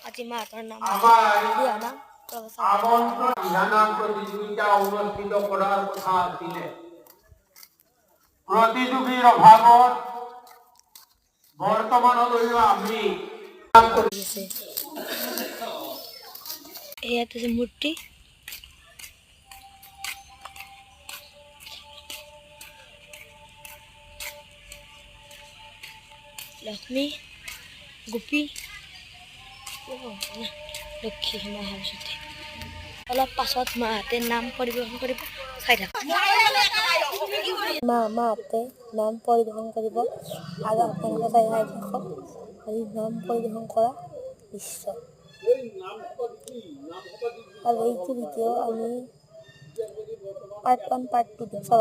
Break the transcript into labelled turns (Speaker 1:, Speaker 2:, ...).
Speaker 1: আজি মাহঁতৰ নাম
Speaker 2: প্ৰতিযোগিতা অনুষ্ঠিত কৰাৰ কথা আছিলে। প্ৰতিযোগীৰ অভাৱত বৰ্তমানলৈও আমি
Speaker 1: ইয়াত আছে মূৰ্তি। লক্ষ্মী, গোপী, লক্ষ্মী, মা সৰস্বতী। অলপ পাছত মাহঁতে নাম পৰিৱেশন কৰিব, চাই থাকক। মাহঁতে নাম পৰিৱেশন কৰিব আৰু আপোনালোকে চাই থাকক। আজি নাম পৰিৱেশন কৰা দৃশ্য। আৰু এইটো ভিডিঅ' আমি পাৰ্ট 1 পাৰ্ট 2 চাব।